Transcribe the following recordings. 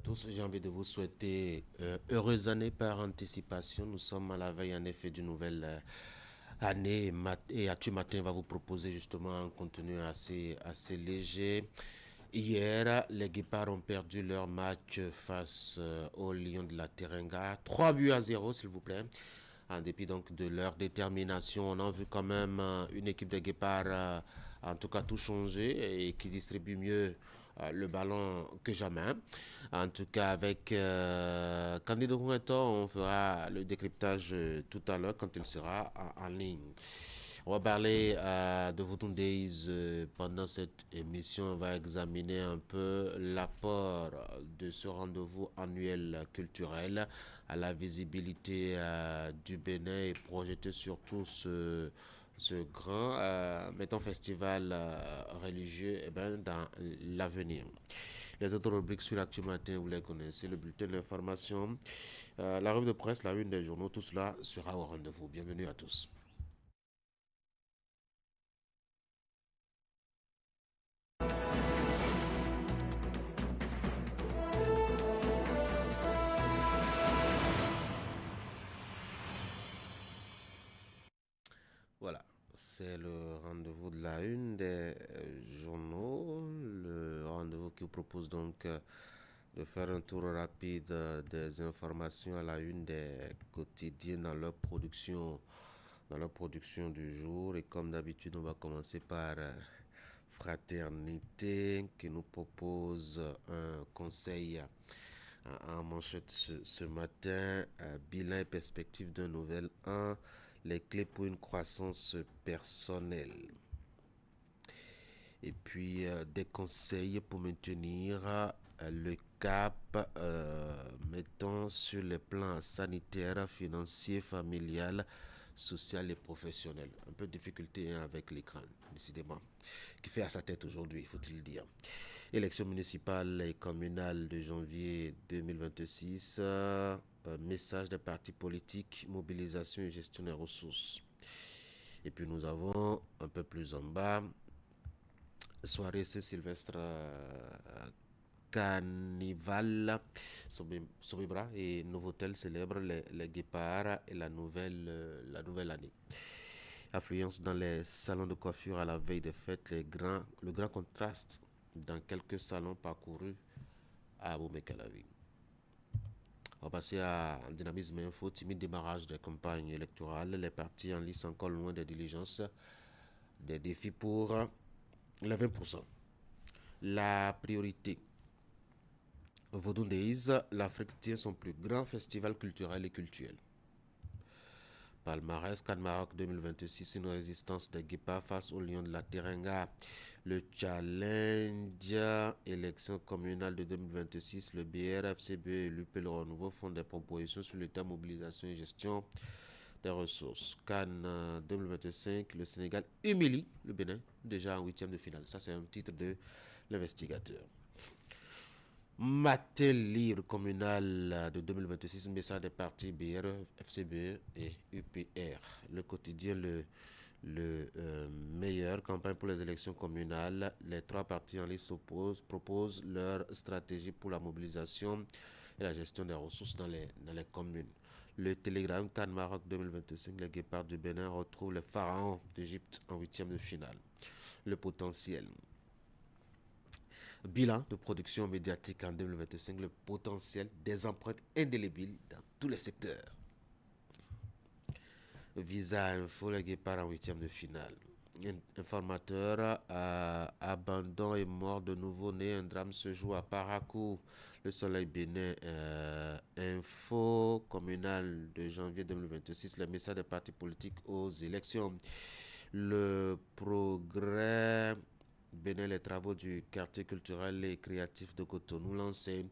tous. J'ai envie de vous souhaiter heureuse année par anticipation. Nous sommes à la veille en effet d'une nouvelle année et Actu Matin va vous proposer justement un contenu assez léger. Hier, les Guépards ont perdu leur match face aux Lions de la Teranga. 3 buts à 0, s'il vous plaît. En dépit donc de leur détermination, on a vu quand même une équipe de Guépards en tout cas tout changer et qui distribue mieux le ballon que jamais. En tout cas, avec Candido Koueto, on fera le décryptage tout à l'heure quand il sera en ligne. On va parler de Voodoo Days pendant cette émission. On va examiner un peu l'apport de ce rendez-vous annuel culturel à la visibilité du Bénin et projeter surtout ce grand mettons festival religieux dans l'avenir. Les autres rubriques sur l'actu matin, vous les connaissez, le bulletin d'information, la revue de presse, la une des journaux, tout cela sera au rendez-vous. Bienvenue à tous. Voilà, c'est le rendez-vous de la une des journaux, le rendez-vous qui vous propose donc de faire un tour rapide des informations à la une des quotidiens dans leur production du jour. Et comme d'habitude, on va commencer par Fraternité qui nous propose un conseil en manchette ce matin, bilan et perspective d'un nouvel an, les clés pour une croissance personnelle. Et puis des conseils pour maintenir le cap, mettons sur les plans sanitaires, financiers, familial, social et professionnel. Un peu de difficulté avec l'écran, décidément, qui fait à sa tête aujourd'hui, faut-il dire. Élections municipales et communales de janvier 2026. Message des partis politiques, mobilisation et gestion des ressources. Et puis nous avons un peu plus en bas, soirée Saint-Sylvestre Carnival, Sobibra et Novotel célèbrent les guépards et la nouvelle année. Affluence dans les salons de coiffure à la veille des fêtes, le grand contraste dans quelques salons parcourus à Abomey-Calavi. On va passer à Dynamisme Info, timide démarrage des campagnes électorales, les partis en lice encore loin des diligences, des défis pour les 20%. La priorité. Voodoo Days, l'Afrique tient son plus grand festival culturel et cultuel. Palmarès, Cannes Maroc 2026, une résistance des guépards face aux lions de la Teranga. Le challenge élection communale de 2026, le BRFCB et l'UP Le Renouveau font des propositions sur l'état mobilisation et gestion des ressources. Cannes 2025, le Sénégal humilie le Bénin, déjà en huitième de finale. Ça, c'est un titre de l'investigateur. Matel libre communal de 2026, message des partis BR, FCBE et UPR. Le quotidien, le meilleur, campagne pour les élections communales. Les trois partis en liste proposent leur stratégie pour la mobilisation et la gestion des ressources dans les communes. Le télégramme Cannes Maroc 2025, les guépards du Bénin retrouvent les pharaons d'Égypte en huitième de finale. Le potentiel. Bilan de production médiatique en 2025, le potentiel des empreintes indélébiles dans tous les secteurs. Visa Info, les guépards en huitième de finale. Informateur, abandon et mort de nouveau-né, un drame se joue à Parakou. Le Soleil Bénin, info communale de janvier 2026, les messages des partis politiques aux élections. Le progrès Bénin, les travaux du quartier culturel et créatif de Cotonou lancés.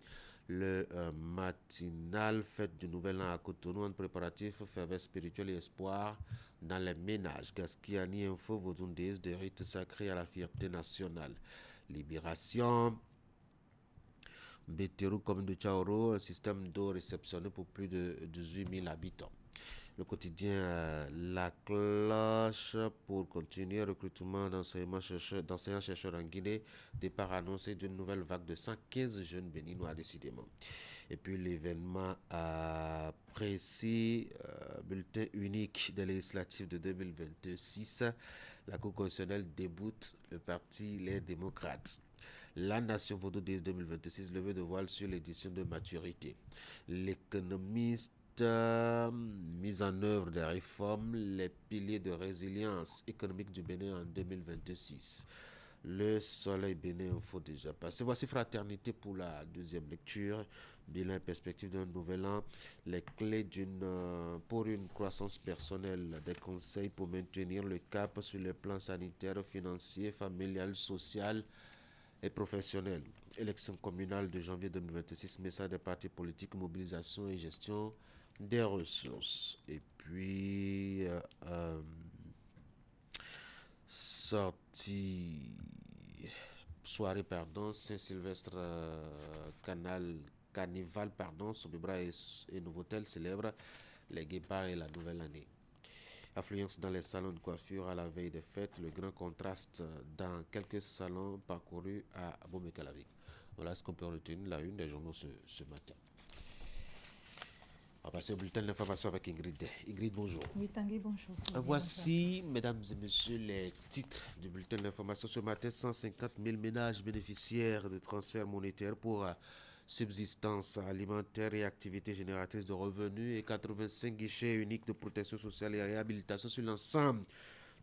Le matinal fête du nouvel an à Cotonou, un préparatif, ferveur spirituelle et espoir dans les ménages. Gaskiani Info, Vodundés, des rites sacrés à la fierté nationale. Libération. Béterou, commune de Tchaoro, un système d'eau réceptionné pour plus de 18 000 habitants. Le quotidien La Cloche pour continuer le recrutement d'enseignants-chercheurs en Guinée. Départ annoncé d'une nouvelle vague de 115 jeunes béninois, décidément. Et puis l'événement précis, bulletin unique des législatives de 2026. La Cour constitutionnelle déboute le parti Les Démocrates. La Nation Vaudou 2026, levée de voile sur l'édition de maturité. L'économiste, mise en œuvre des réformes, les piliers de résilience économique du Bénin en 2026. Le soleil bénin faut déjà passer. Voici Fraternité pour la deuxième lecture. Bilan et perspective d'un nouvel an. Les clés pour une croissance personnelle. Des conseils pour maintenir le cap sur les plans sanitaires, financiers, familial, social et professionnel. Élection communale de janvier 2026. Message des partis politiques, mobilisation et gestion des ressources. Et puis, soirée, Saint-Sylvestre, Carnival, Sobibra et Novotel célèbrent les guépards et la nouvelle année. Affluence dans les salons de coiffure à la veille des fêtes, le grand contraste dans quelques salons parcourus à Bomé-Calavik. Voilà ce qu'on peut retenir la une des journaux ce matin. On va passer au bulletin d'information avec Ingrid. Ingrid, bonjour. Oui, Tanguy, bonjour. Voici, mesdames et messieurs, les titres du bulletin d'information ce matin. 150 000 ménages bénéficiaires de transferts monétaires pour subsistance alimentaire et activités génératrices de revenus et 85 guichets uniques de protection sociale et réhabilitation sur l'ensemble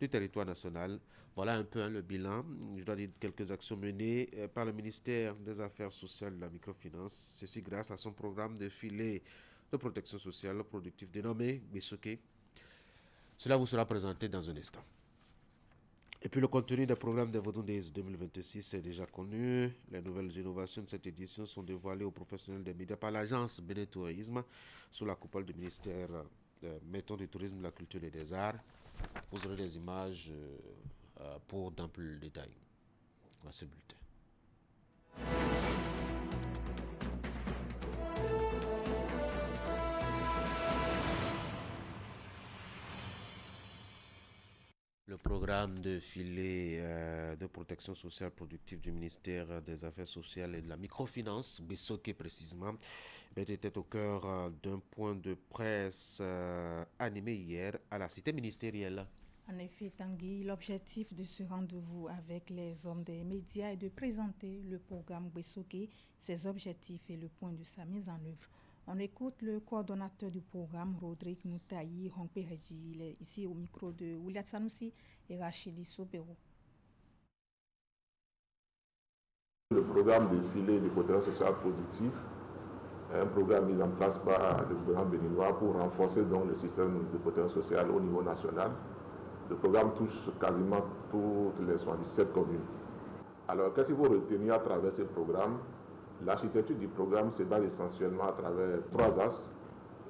du territoire national. Voilà un peu le bilan. Je dois dire quelques actions menées par le ministère des Affaires sociales et de la microfinance. Ceci grâce à son programme de filet de protection sociale productif dénommé Besoké. Cela vous sera présenté dans un instant. Et puis le contenu des programmes des Vaudou Days 2026 est déjà connu. Les nouvelles innovations de cette édition sont dévoilées aux professionnels des médias par l'agence Bénin Tourisme sous la coupole du ministère mettons du tourisme, de la culture et des arts. Vous aurez des images pour d'amples détails. Voici le bulletin. Le programme de filet de protection sociale productive du ministère des Affaires sociales et de la microfinance, Besoké précisément, était au cœur d'un point de presse animé hier à la cité ministérielle. En effet, Tanguy, l'objectif de ce rendez-vous avec les hommes des médias est de présenter le programme Besoké, ses objectifs et le point de sa mise en œuvre. On écoute le coordonnateur du programme, Rodrigue Moutaï Hongpereji. Il est ici au micro de Ouliat Sanoussi et Rachidi Sobero. Le programme de filet de protection sociale productive est un programme mis en place par le gouvernement béninois pour renforcer donc le système de protection sociale au niveau national. Le programme touche quasiment toutes les 77 communes. Alors, qu'est-ce qu'il faut retenir à travers ce programme? L'architecture du programme se base essentiellement à travers 3 axes.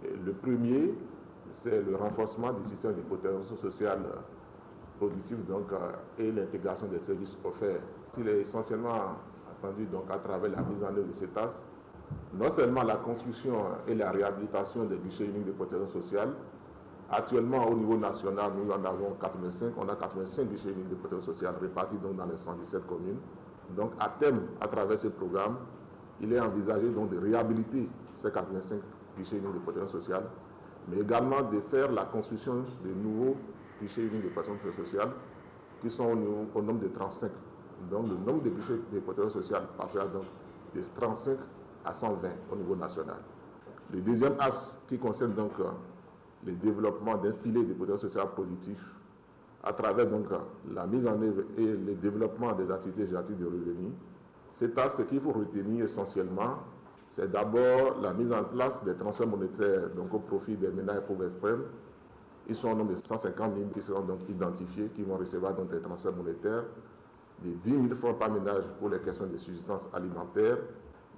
Le premier, c'est le renforcement du système de protection sociale productive donc, et l'intégration des services offerts. Il est essentiellement attendu donc, à travers la mise en œuvre de cet axe, non seulement la construction et la réhabilitation des guichets uniques de protection sociale. Actuellement, au niveau national, nous en avons 85. On a 85 guichets uniques de protection sociale répartis donc, dans les 117 communes. Donc, à terme, à travers ce programme, il est envisagé donc de réhabiliter ces 85 guichets uniques de protection sociale, mais également de faire la construction de nouveaux guichets uniques de protection sociale qui sont au nombre de 35. Donc le nombre de guichets de protection sociale passera donc de 35 à 120 au niveau national. Le deuxième axe qui concerne donc le développement d'un filet de protection sociale productif à travers donc la mise en œuvre et le développement des activités génératives de revenus. Cet axe, ce qu'il faut retenir essentiellement, c'est d'abord la mise en place des transferts monétaires donc, au profit des ménages pauvres extrêmes. Ils sont au nombre de 150 000 qui seront donc identifiés, qui vont recevoir donc des transferts monétaires de 10 000 francs par ménage pour les questions de subsistance alimentaire,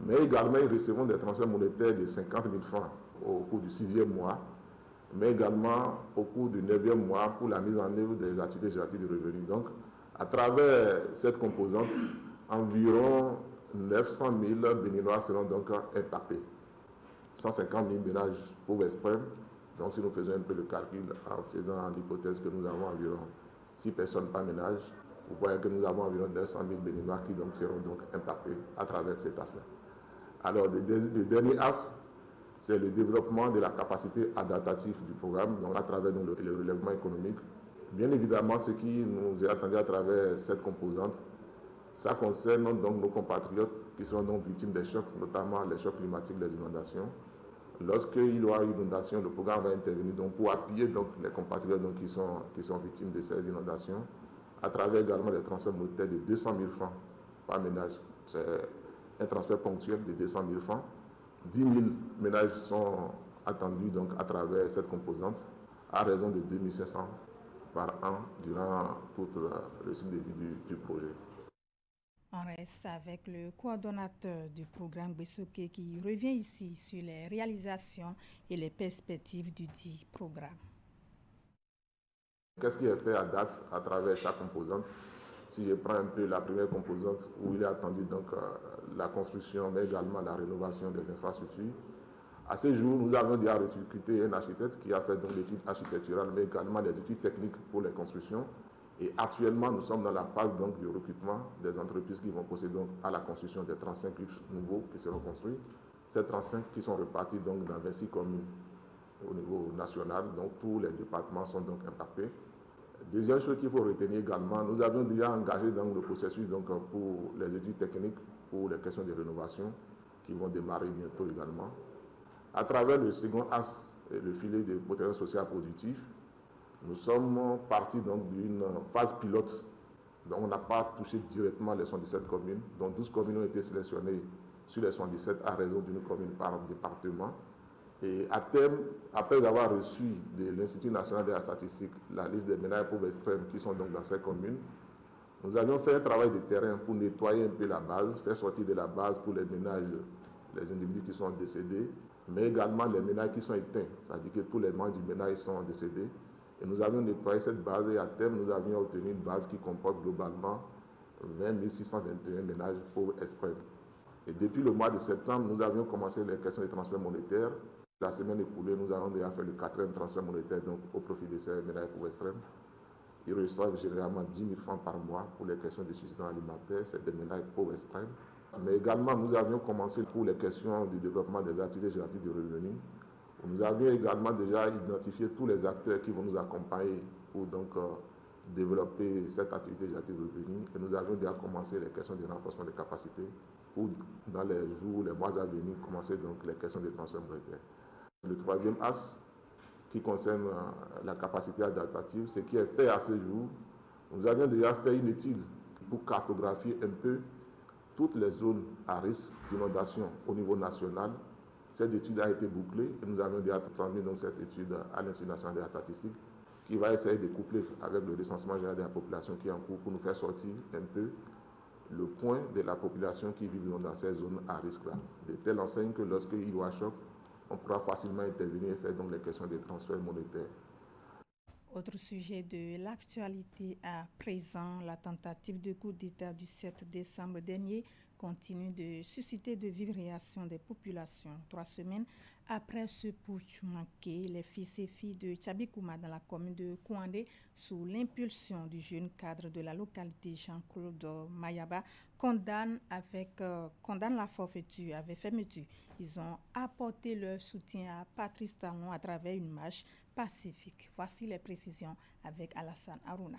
mais également ils recevront des transferts monétaires de 50 000 francs au cours du 6e mois, mais également au cours du 9e mois pour la mise en œuvre des activités génératives de revenus. Donc, à travers cette composante, environ 900 000 Béninois seront donc impactés. 150 000 ménages pauvres extrêmes Donc si nous faisons un peu le calcul en faisant l'hypothèse que nous avons environ 6 personnes par ménage, vous voyez que nous avons environ 900 000 Béninois qui donc seront donc impactés à travers cet as-là. Alors le dernier as, c'est le développement de la capacité adaptative du programme, donc à travers donc, le relèvement économique. Bien évidemment, ce qui nous est attendu à travers cette composante, ça concerne donc nos compatriotes qui seront donc victimes des chocs, notamment les chocs climatiques, les inondations. Lorsqu'il y aura une inondation, le programme va intervenir donc, pour appuyer donc, les compatriotes donc, qui sont victimes de ces inondations, à travers également des transferts monétaires de 200 000 francs par ménage. C'est un transfert ponctuel de 200 000 francs. 10 000 ménages sont attendus donc, à travers cette composante, à raison de 2 500 par an durant tout le cycle de vie du projet. On reste avec le coordonnateur du programme Besoké qui revient ici sur les réalisations et les perspectives du dit programme. Qu'est-ce qui est fait à date à travers chaque composante? Si je prends un peu la première composante où il est attendu donc la construction mais également la rénovation des infrastructures, à ce jour, nous avons déjà recruté un architecte qui a fait donc l'étude architecturale mais également les études techniques pour les constructions. Et actuellement, nous sommes dans la phase donc, du recrutement des entreprises qui vont procéder donc, à la construction des 35 clubs nouveaux qui seront construits. Ces 35 qui sont repartis donc, dans 26 communes au niveau national, donc tous les départements sont donc impactés. Deuxième chose qu'il faut retenir également, nous avions déjà engagé dans le processus donc, pour les études techniques, pour les questions de rénovation qui vont démarrer bientôt également. À travers le second as, le filet de protection sociale productive, nous sommes partis donc d'une phase pilote. Donc on n'a pas touché directement les 77 communes. Donc 12 communes ont été sélectionnées sur les 77 à raison d'une commune par département. Et à terme, après avoir reçu de l'Institut national de la statistique la liste des ménages pauvres extrêmes qui sont donc dans ces communes, nous avions fait un travail de terrain pour nettoyer un peu la base, faire sortir de la base tous les ménages, les individus qui sont décédés, mais également les ménages qui sont éteints, c'est-à-dire que tous les membres du ménage sont décédés. Et nous avions nettoyé cette base et à terme, nous avions obtenu une base qui comporte globalement 20 621 ménages pauvres extrêmes. Et depuis le mois de septembre, nous avions commencé les questions de transfert monétaire. La semaine écoulée, nous avons déjà fait le 4e transfert monétaire donc, au profit de ces ménages pauvres extrêmes. Ils reçoivent généralement 10 000 francs par mois pour les questions de subsistance alimentaire. C'est des ménages pauvres extrêmes. Mais également, nous avions commencé pour les questions du développement des activités génératives de revenus. Nous avions également déjà identifié tous les acteurs qui vont nous accompagner pour donc, développer cette activité générative de revenus. Et nous avions déjà commencé les questions de renforcement des capacités pour, dans les jours, les mois à venir, commencer donc les questions de transfert monétaire. Le 3e as, qui concerne la capacité adaptative, ce qui est fait à ce jour, nous avions déjà fait une étude pour cartographier un peu toutes les zones à risque d'inondation au niveau national. Cette étude a été bouclée et nous avons déjà transmis donc cette étude à l'Institut national de la statistique qui va essayer de coupler avec le recensement général de la population qui est en cours pour nous faire sortir un peu le point de la population qui vit dans ces zones à risque-là. De telle enseigne que lorsqu'il y a un choc, on pourra facilement intervenir et faire donc les questions de transfert monétaire. Autre sujet de l'actualité à présent, la tentative de coup d'État du 7 décembre dernier continue de susciter de vives réactions des populations. 3 semaines après ce putsch manqué, les fils et filles de Tchabikouma dans la commune de Kouandé, sous l'impulsion du jeune cadre de la localité Jean-Claude Mayaba, condamnent la forfaiture avec fermeture. Ils ont apporté leur soutien à Patrice Talon à travers une marche pacifique. Voici les précisions avec Alassane Harouna.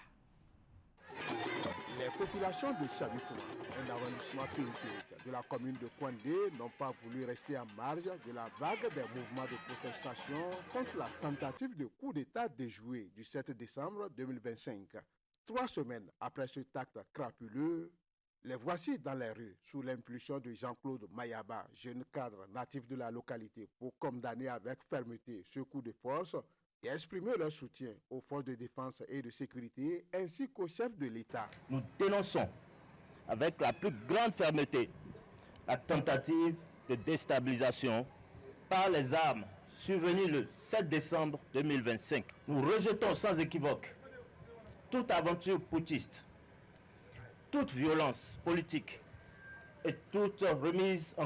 Les populations de Tchabikouma, un arrondissement périphérique de la commune de Kouandé, n'ont pas voulu rester en marge de la vague des mouvements de protestation contre la tentative de coup d'État déjoué du 7 décembre 2025. 3 semaines après cet acte crapuleux, les voici dans les rues sous l'impulsion de Jean-Claude Mayaba, jeune cadre natif de la localité, pour condamner avec fermeté ce coup de force et exprimer leur soutien aux forces de défense et de sécurité ainsi qu'au chef de l'État. Nous dénonçons avec la plus grande fermeté la tentative de déstabilisation par les armes survenue le 7 décembre 2025. Nous rejetons sans équivoque toute aventure putschiste, toute violence politique et toute remise en